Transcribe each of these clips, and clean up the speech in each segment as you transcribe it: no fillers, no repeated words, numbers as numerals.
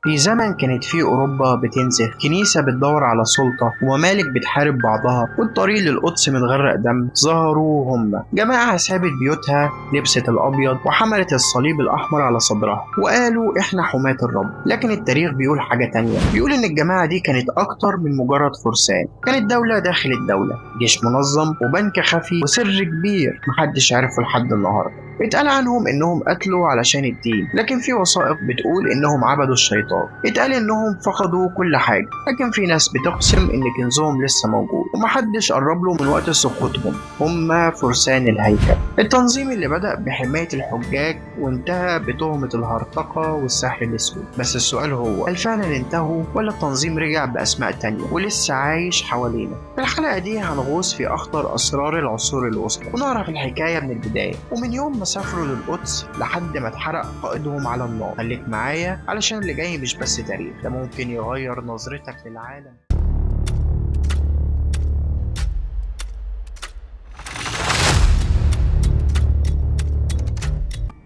في زمن كانت فيه أوروبا بتنزف، كنيسة بتدور على سلطة وممالك بتحارب بعضها، والطريق للقدس متغرق دم. ظهروا هم جماعة سابت بيوتها، لبست الأبيض وحملت الصليب الأحمر على صدرها، وقالوا إحنا حماة الرب. لكن التاريخ بيقول حاجة تانية، بيقول إن الجماعة دي كانت أكتر من مجرد فرسان، كانت دولة داخل الدولة، جيش منظم وبنك خفي وسر كبير محدش عرفه لحد النهاردة. اتقال عنهم انهم قتلوا علشان الدين، لكن في وثائق بتقول انهم عبدوا الشيطان. اتقال انهم فقدوا كل حاجة، لكن في ناس بتقسم ان كنزهم لسه موجود ومحدش قرب له من وقت سقوطهم. هم فرسان الهيكل، التنظيم اللي بدأ بحماية الحجاج وانتهى بتهمة الهرطقة والسحر الاسود. بس السؤال هو، هل فعلا انتهوا ولا التنظيم رجع بأسماء تانية ولسه عايش حوالينا؟ في الحلقة دي هنغوص في أخطر أسرار العصور الوسطى ونعرف الحكاية من البداية، ومن يوم ما سافروا للقدس لحد ما اتحرق قائدهم على النار. خليك معايا علشان اللي جاي مش بس تاريخ، ده ممكن يغير نظرتك للعالم.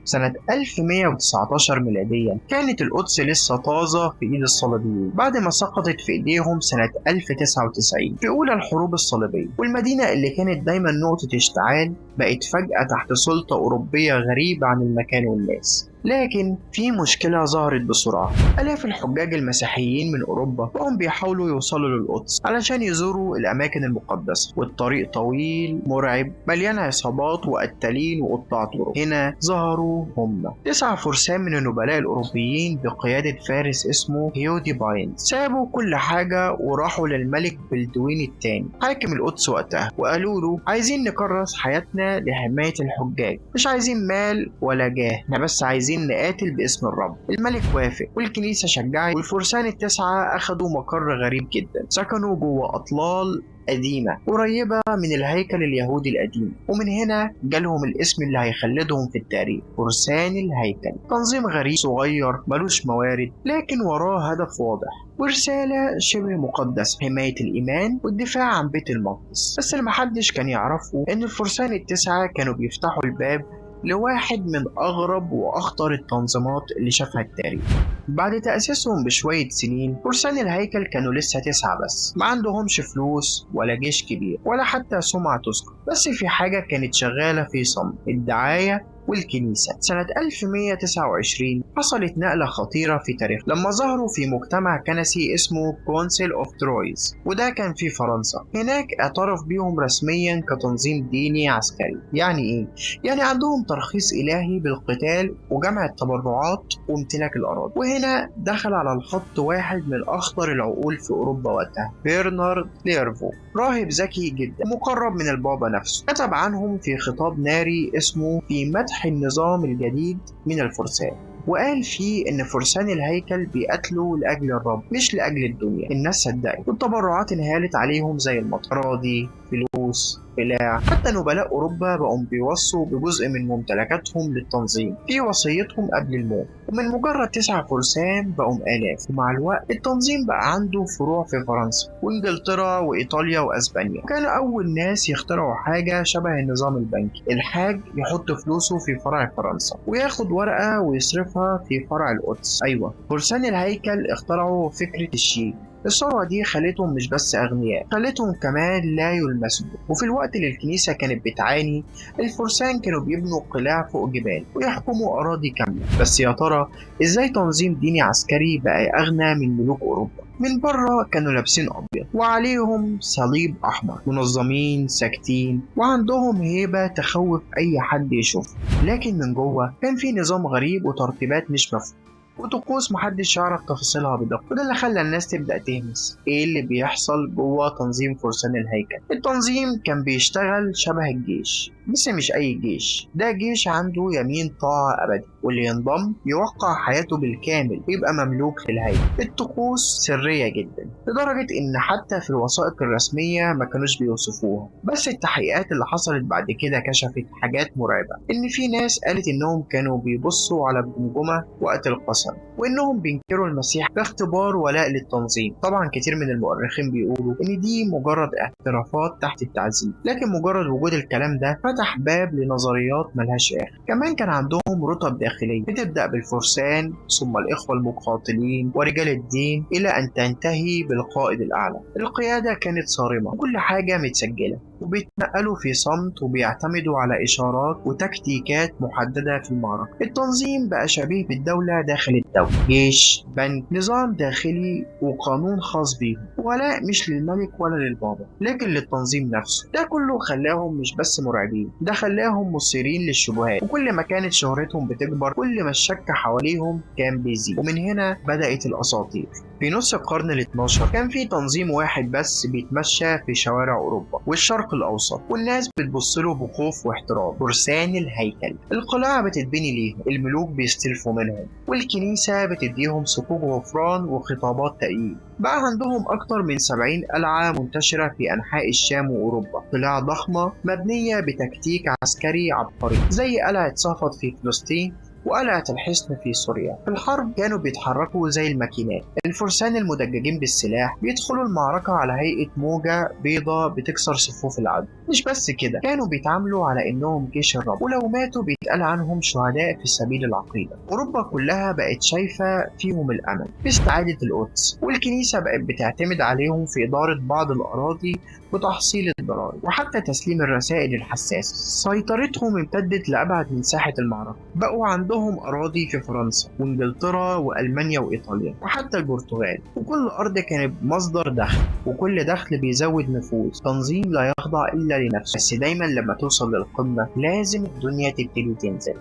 سنة 1119 ميلاديا كانت القدس لسه طازة في إيد الصليبيين بعد ما سقطت في إيديهم سنة 1099 في أولى الحروب الصليبية، والمدينة اللي كانت دايما نقطة اشتعال بقت فجأة تحت سلطة أوروبية غريبة عن المكان والناس. لكن في مشكلة ظهرت بسرعة، آلاف الحجاج المسيحيين من أوروبا بقوا بيحاولوا يوصلوا للقدس علشان يزوروا الأماكن المقدسة، والطريق طويل مرعب مليان عصابات وقتالين وقطاع طرق. هنا ظهروا هم 9 فرسان من النبلاء الأوروبيين بقيادة فارس اسمه هيوديباين. سابوا كل حاجة وراحوا للملك بلدوين الثاني حاكم القدس وقتها، وقالوا له عايزين نكرس حياتنا لحماية الحجاج، مش عايزين مال ولا جاه، احنا بس عايزين نقاتل باسم الرب. الملك وافق والكنيسة شجعت، والفرسان التسعة أخدوا مقر غريب جدا، سكنوا جوه أطلال قديمة قريبة من الهيكل اليهودي القديم، ومن هنا جالهم الاسم اللي هيخلدهم في التاريخ، فرسان الهيكل. تنظيم غريب صغير ملوش موارد، لكن وراه هدف واضح ورسالة شبه مقدسة، حماية الإيمان والدفاع عن بيت المقدس. بس اللي محدش كان يعرفه إن الفرسان التسعة كانوا بيفتحوا الباب لواحد من أغرب وأخطر التنظيمات اللي شافها التاريخ. بعد تأسيسهم بشوية سنين، فرسان الهيكل كانوا لسه 9 بس، ما عندهمش فلوس ولا جيش كبير ولا حتى سمعة تذكر. بس في حاجة كانت شغالة في صمت، الدعاية والكنيسة. سنة 1129 حصلت نقلة خطيرة في تاريخ لما ظهروا في مجتمع كنسي اسمه كونسيل اوف ترويز، وده كان في فرنسا. هناك اعترف بيهم رسميا كتنظيم ديني عسكري. يعني ايه؟ يعني عندهم ترخيص إلهي بالقتال وجمع التبرعات وامتلاك الأراضي. وهنا دخل على الخط واحد من أخطر العقول في أوروبا وقتها، برنارد كليرفو، راهب ذكي جدا مقرب من البابا نفسه. كتب عنهم في خطاب ناري اسمه في مدح النظام الجديد من الفرسان، وقال فيه إن فرسان الهيكل بيقتلوا لأجل الرب مش لأجل الدنيا. الناس صدقت والتبرعات انهالت عليهم زي المطر، أراضي، فلوس، قلاع. حتى نبلاء أوروبا بقوا بيوصوا بجزء من ممتلكاتهم للتنظيم في وصيتهم قبل الموت. ومن مجرد 9 فرسان بقوا آلاف، ومع الوقت التنظيم بقى عنده فروع في فرنسا وإنجلترا وإيطاليا وأسبانيا. كانوا أول ناس يخترعوا حاجة شبه النظام البنكي، الحاج يحط فلوسه في فرع فرنسا وياخد ورقة ويصرفها في فرع القدس. أيوة، فرسان الهيكل اخترعوا فكرة الشيك. الثروة دي خلتهم مش بس أغنياء، خلتهم كمان لا يلمسوا. وفي الوقت اللي الكنيسة كانت بتعاني، الفرسان كانوا بيبنوا قلاع فوق جبال ويحكموا أراضي كاملة. بس يا ترى إزاي تنظيم ديني عسكري بقى أغنى من ملوك أوروبا؟ من بره كانوا لابسين أبيض وعليهم صليب أحمر، منظمين ساكتين وعندهم هيبة تخوف أي حد يشوف. لكن من جوه كان في نظام غريب وترتيبات مش مفهومة وطقوس محدش يعرف تفاصيلها بدقة. وده اللي خلى الناس تبدأ تهمس ايه اللي بيحصل جوه تنظيم فرسان الهيكل. التنظيم كان بيشتغل شبه الجيش، بس مش أي جيش، ده جيش عنده يمين طاعة أبدي، واللي ينضم يوقع حياته بالكامل ويبقى مملوك للهيكل. الطقوس سرية جدا لدرجة إن حتى في الوثائق الرسمية ما كانوش بيوصفوها. بس التحقيقات اللي حصلت بعد كده كشفت حاجات مرعبة، إن في ناس قالت إنهم كانوا بيبصوا على الجمجمة وقت القسم، وإنهم بينكروا المسيح باختبار ولاء للتنظيم. طبعا كتير من المؤرخين بيقولوا إن دي مجرد اعترافات تحت التعذيب، لكن مجرد وجود الكلام ده فتح باب لنظريات ملهاش آخر. كمان كان عندهم رتب داخلية داخلية بتبدأ بالفرسان ثم الإخوة المقاتلين ورجال الدين إلى أن تنتهي بالقائد الأعلى. القيادة كانت صارمة وكل حاجة متسجلة، وبيتنقلوا في صمت وبيعتمدوا على إشارات وتكتيكات محددة في المعركة. التنظيم بقى شبيه بالدولة داخل الدولة، جيش، بنك، نظام داخلي وقانون خاص بيهم، ولاء مش للملك ولا للبابا لكن للتنظيم نفسه. ده كله خلاهم مش بس مرعبين، ده خلاهم مثيرين للشبهات، وكل ما كانت شهرتهم بتكبر كل ما الشك حواليهم كان بيزيد. ومن هنا بدأت الأساطير. في نص القرن ال12 كان في تنظيم واحد بس بيتمشى في شوارع أوروبا والشرق الأوسط، والناس بتبصله بخوف واحترام: فرسان الهيكل. القلاع بتتبني ليهم، الملوك بيستلفوا منهم، والكنيسة بتديهم صكوك غفران وخطابات تأييد. بقى عندهم أكتر من 70 قلعة منتشرة في أنحاء الشام وأوروبا، قلاع ضخمة مبنية بتكتيك عسكري عبقري زي قلعة صفد في فلسطين وقلعة الحصن في سوريا. في الحرب كانوا بيتحركوا زي الماكينات، الفرسان المدججين بالسلاح بيدخلوا المعركة على هيئة موجة بيضاء بتكسر صفوف العدو. مش بس كده، كانوا بيتعاملوا على إنهم جيش الرب، ولو ماتوا بيتقال عنهم شهداء في سبيل العقيدة. أوروبا كلها بقت شايفة فيهم الأمل في استعادة القدس، والكنيسة بقت بتعتمد عليهم في إدارة بعض الأراضي وتحصيل الضرائب وحتى تسليم الرسائل الحساسة. سيطرتهم امتدت لأبعد من ساحة المعركة، بقوا عندهم أراضي في فرنسا وإنجلترا وألمانيا وإيطاليا وحتى البرتغال، وكل أرض كانت مصدر دخل، وكل دخل بيزود نفوذ. تنظيم لا يخضع إلا لنفسه، بس دايما لما توصل للقمة لازم الدنيا تبتدي تنزل.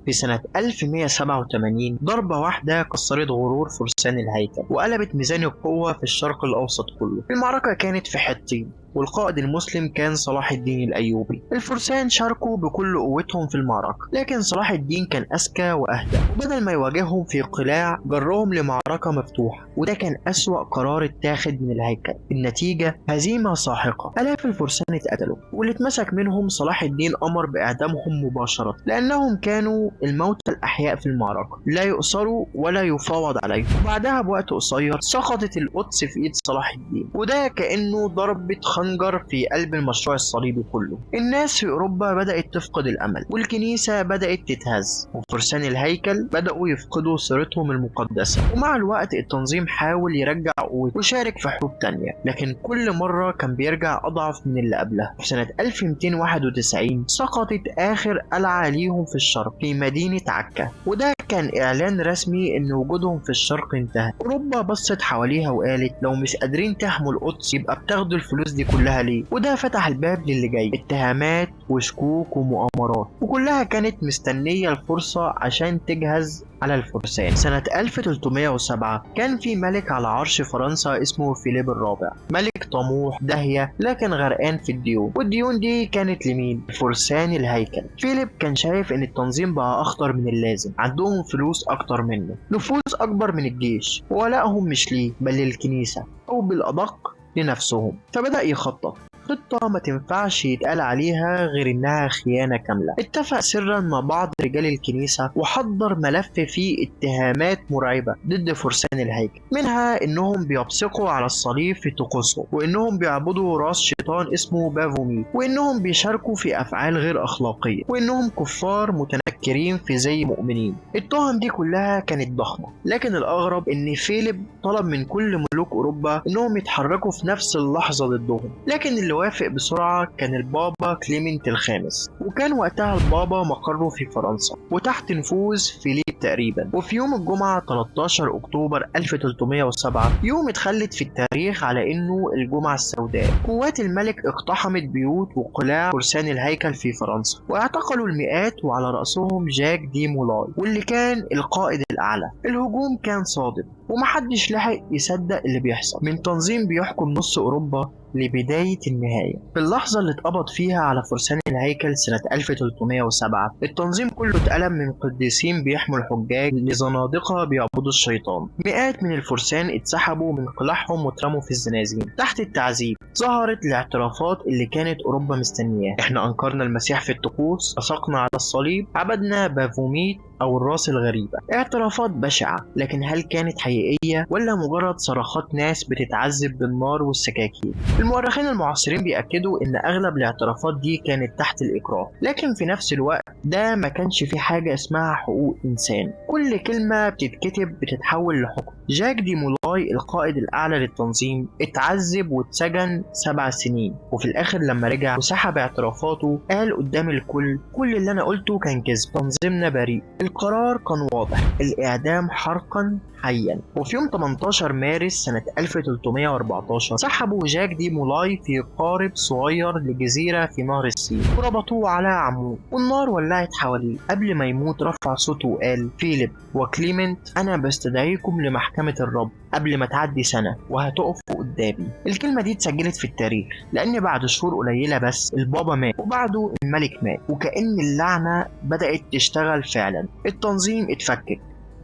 في سنة 1187 ضربة واحدة كسرت غرور فرسان الهيكل وقلبت ميزان القوة في الشرق الأوسط كله. المعركة كانت في حطين، والقائد المسلم كان صلاح الدين الأيوبي. الفرسان شاركوا بكل قوتهم في المعركة، لكن صلاح الدين كان أذكى وأهدى، وبدل ما يواجههم في قلاع جرهم لمعركة مفتوحة، وده كان أسوأ قرار اتاخد من الهيكل. النتيجة هزيمة ساحقة، آلاف الفرسان اتقتلوا، واللي اتمسك منهم صلاح الدين أمر بإعدامهم مباشرة، لأنهم كانوا الموتى الأحياء في المعركة، لا يؤسروا ولا يفاوض عليهم. وبعدها بوقت قصير سقطت القدس في إيد صلاح الدين، وده كأنه ضربة خنجر في قلب المشروع الصليبي كله. الناس في أوروبا بدأت تفقد الأمل، والكنيسة بدأت تتهز، وفرسان الهيكل بدأوا يفقدوا صورتهم المقدسة. ومع الوقت التنظيم حاول يرجع قوته وشارك في حروب تانية، لكن كل مرة كان بيرجع أضعف من اللي قبلها. في سنة 1291 سقطت آخر قلعة ليهم في الشرق في مدينة عكا، وده كان إعلان رسمي إن وجودهم في الشرق انتهى. أوروبا بصت حواليها وقالت لو مش قادرين تحموا القدس يبقى بتاخدوا الفلوس دي كلها ليه؟ وده فتح الباب للي جاي، اتهامات وشكوك ومؤامرات، وكلها كانت مستنية الفرصة عشان تجهز على الفرسان. سنة 1307 كان في ملك على عرش فرنسا اسمه فيليب الرابع، ملك طموح داهية لكن غرقان في الديون، والديون دي كانت لمين؟ فرسان الهيكل. فيليب كان شايف ان التنظيم بقى اخطر من اللازم، عندهم فلوس اكتر منه، نفوذ اكبر من الجيش، وولائهم مش ليه بل للكنيسة، او بالادق لنفسهم. فبدأ يخطط خطة ما تنفعش يتقال عليها غير إنها خيانة كاملة. اتفق سرا مع بعض رجال الكنيسة وحضر ملف فيه اتهامات مرعبة ضد فرسان الهيكل، منها إنهم بيبصقوا على الصليب في طقوسهم، وإنهم بيعبدوا راس شيطان اسمه بافوميت، وإنهم بيشاركوا في أفعال غير أخلاقية، وإنهم كفار متنكرين في زي مؤمنين. التهم دي كلها كانت ضخمة، لكن الأغرب إن فيليب طلب من كل ملوك أوروبا إنهم يتحركوا في نفس اللحظة ضدهم، لكن اللي وافق بسرعة كان البابا كليمنت الخامس، وكان وقتها البابا مقره في فرنسا وتحت نفوذ فيليب تقريبا. وفي يوم الجمعة 13 أكتوبر 1307، يوم اتخلد في التاريخ على إنه الجمعة السوداء، قوات الملك اقتحمت بيوت وقلاع فرسان الهيكل في فرنسا واعتقلوا المئات، وعلى رأسهم جاك دي مولاي واللي كان القائد الأعلى. الهجوم كان صادم ومحدش لحق يصدق اللي بيحصل، من تنظيم بيحكم نص أوروبا لبداية النهاية. في اللحظة اللي اتقبض فيها على فرسان الهيكل سنة 1307. التنظيم كله اتقلب من قديسين بيحموا الحجاج لزنادقة بيعبدوا الشيطان. مئات من الفرسان اتسحبوا من قلاعهم واترموا في الزنازين تحت التعذيب. ظهرت الاعترافات اللي كانت أوروبا مستنياها: احنا أنكرنا المسيح في الطقوس، أسقنا على الصليب، عبدنا بافوميت أو الراس الغريبة. اعترافات بشعة، لكن هل كانت حقيقية ولا مجرد صرخات ناس بتتعذب بالنار والسكاكين؟ المؤرخين المعاصرين بيأكدوا إن أغلب الاعترافات دي كانت تحت الإكراه، لكن في نفس الوقت ده ما كانش في حاجة اسمها حقوق إنسان. كل كلمة بتتكتب بتتحول لحكم. جاك دي مولاي القائد الأعلى للتنظيم اتعذب واتسجن 7 سنين، وفي الآخر لما رجع وسحب اعترافاته قال قدام الكل: كل اللي أنا قلته كان كذب، تنظيمنا بريء. القرار كان واضح: الإعدام حرقا حيا. وفي يوم 18 مارس سنة 1314 سحبوا جاك دي مولاي في قارب صغير لجزيرة في نهر السين وربطوه على عمود، والنار ولعت حواليه. قبل ما يموت رفع صوته وقال: فيليب وكليمنت، أنا بستدعيكم لمحكمة الرب قبل ما تعدي سنة وهتقفوا قدامي. الكلمة دي اتسجلت في التاريخ لأن بعد شهور قليلة بس البابا مات وبعده الملك مات، وكأن اللعنة بدأت تشتغل فعلا. التنظيم اتفكك،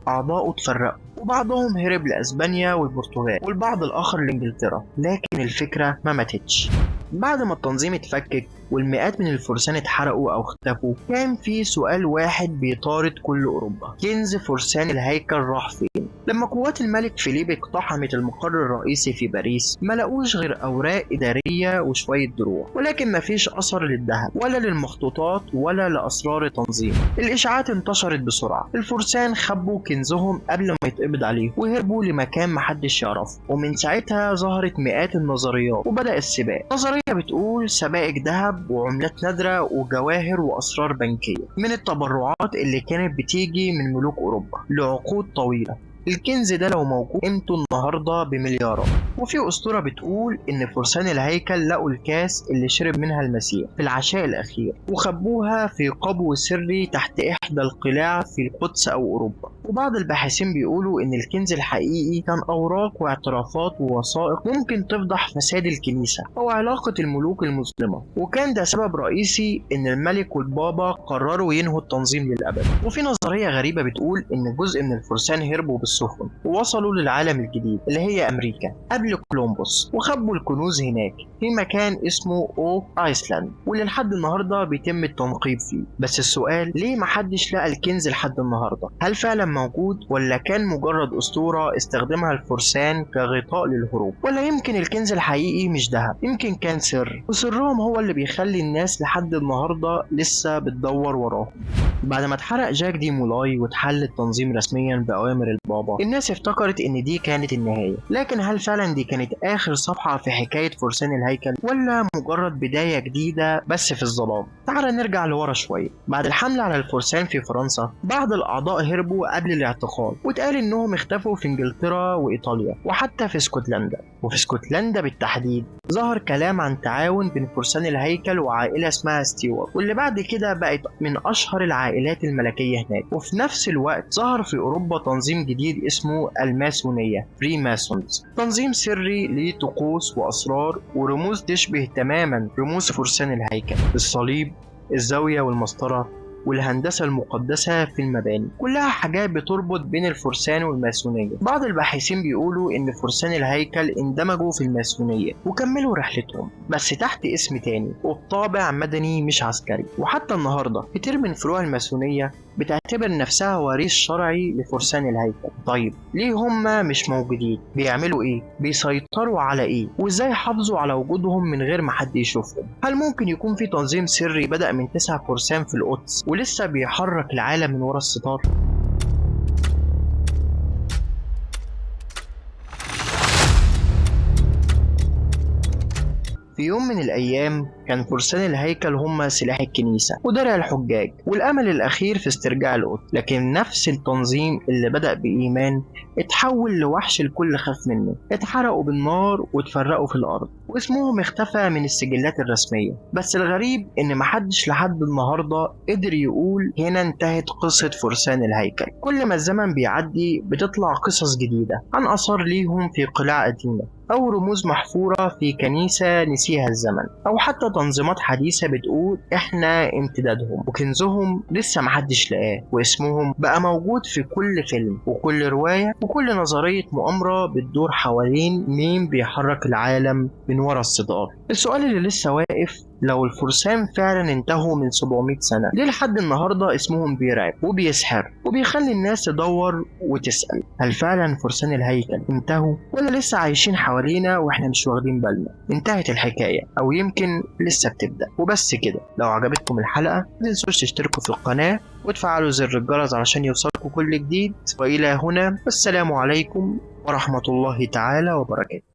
أعضاؤه اتفرقوا، وبعضهم هرب لأسبانيا والبرتغال والبعض الآخر لإنجلترا، لكن الفكرة ما ماتتش. بعد ما التنظيم اتفكك والمئات من الفرسان اتحرقوا أو اختفوا، كان في سؤال واحد بيطارد كل أوروبا: كنز فرسان الهيكل راح فين؟ لما قوات الملك فيليب اقتحمت المقر الرئيسي في باريس ما لقوش غير أوراق إدارية وشوية دروع، ولكن مفيش أثر للذهب ولا للمخطوطات ولا لأسرار التنظيم. الإشاعات انتشرت بسرعة، الفرسان خبوا كنزهم قبل ما يتقبض عليه وهربوا لمكان محدش يعرفه، ومن ساعتها ظهرت مئات النظريات وبدأ السباق. نظرية بتقول سبائك ذهب وعملات نادرة وجواهر وأسرار بنكية من التبرعات اللي كانت بتيجي من ملوك أوروبا لعقود طويلة. الكنز ده لو موجود قيمته النهارده بمليارات. وفي أسطورة بتقول إن فرسان الهيكل لقوا الكاس اللي شرب منها المسيح في العشاء الأخير وخبوها في قبو سري تحت إحدى القلاع في القدس أو أوروبا. وبعض الباحثين بيقولوا إن الكنز الحقيقي كان أوراق واعترافات ووثائق ممكن تفضح فساد الكنيسة أو علاقة الملوك المظلمة، وكان ده سبب رئيسي إن الملك والبابا قرروا ينهوا التنظيم للأبد. وفي نظرية غريبة بتقول إن جزء من الفرسان هربوا بالسفن ووصلوا للعالم الجديد اللي هي أمريكا قبل كولومبوس وخبوا الكنوز هناك في مكان اسمه أوك آيسلاند، واللي لحد النهارده بيتم التنقيب فيه. بس السؤال: ليه محدش لقى الكنز لحد النهارده؟ هل فعلا موجود ولا كان مجرد أسطورة استخدمها الفرسان كغطاء للهروب؟ ولا يمكن الكنز الحقيقي مش ذهب، يمكن كان سر، وسرهم هو اللي بيخلي الناس لحد النهارده لسه بتدور وراهم. بعد ما اتحرق جاك دي مولاي واتحل التنظيم رسميا بأوامر البابا، الناس افتكرت ان دي كانت النهاية، لكن هل فعلا دي كانت آخر صفحة في حكاية فرسان الهيكل ولا مجرد بداية جديدة بس في الظلام؟ تعال نرجع لورا شوية. بعد الحملة على الفرسان في فرنسا بعض الأعضاء هربوا قبل الاعتقال، واتقال انهم اختفوا في انجلترا وإيطاليا وحتى في اسكتلندا. وفي اسكتلندا بالتحديد ظهر كلام عن تعاون بين فرسان الهيكل وعائلة اسمها ستيوارت، واللي بعد كده بقت من أشهر العائلات الملكية هناك. وفي نفس الوقت ظهر في أوروبا تنظيم جديد اسمه الماسونية، فري ماسونز، تنظيم سري ليه طقوس وأسرار ورموز تشبه تماما رموز فرسان الهيكل: الصليب، الزاوية والمسطرة، والهندسة المقدسة في المباني، كلها حاجات بتربط بين الفرسان والماسونية. بعض الباحثين بيقولوا إن فرسان الهيكل اندمجوا في الماسونية وكملوا رحلتهم بس تحت اسم تاني وبطابع مدني مش عسكري. وحتى النهاردة كتير من فروع الماسونية بتعتبر نفسها وريث شرعي لفرسان الهيكل. طيب ليه هما مش موجودين؟ بيعملوا ايه؟ بيسيطروا على ايه؟ وازاي حافظوا على وجودهم من غير ما حد يشوفهم؟ هل ممكن يكون في تنظيم سري بدأ من 9 فرسان في القدس ولسه بيحرك العالم من ورا الستار؟ في يوم من الأيام كان فرسان الهيكل هم سلاح الكنيسة ودرع الحجاج والأمل الأخير في استرجاع القدس، لكن نفس التنظيم اللي بدأ بإيمان اتحول لوحش الكل خاف منه. اتحرقوا بالنار واتفرقوا في الأرض واسمهم اختفى من السجلات الرسمية. بس الغريب إن محدش لحد النهاردة قدر يقول هنا انتهت قصة فرسان الهيكل. كل ما الزمن بيعدي بتطلع قصص جديدة عن آثار ليهم في قلاع قديمة أو رموز محفورة في كنيسة نسيها الزمن، أو حتى تنظيمات حديثة بتقول إحنا امتدادهم وكنزهم لسه محدش لقاه، واسمهم بقى موجود في كل فيلم وكل رواية وكل نظرية مؤامرة بتدور حوالين مين بيحرك العالم من ورا الصدار. السؤال اللي لسه واقف، لو الفرسان فعلا انتهوا من 700 سنة، ليه لحد النهاردة اسمهم بيرعب وبيسحر وبيخلي الناس تدور وتسأل؟ هل فعلا فرسان الهيكل انتهوا ولا لسه عايشين حوالينا واحنا مش واخدين بالنا؟ انتهت الحكاية أو يمكن لسه بتبدأ. وبس كده، لو عجبتكم الحلقة متنسوش تشتركوا في القناة وتفعلوا زر الجرس علشان يوصلكوا كل جديد. وإلى هنا، والسلام عليكم ورحمة الله تعالى وبركاته.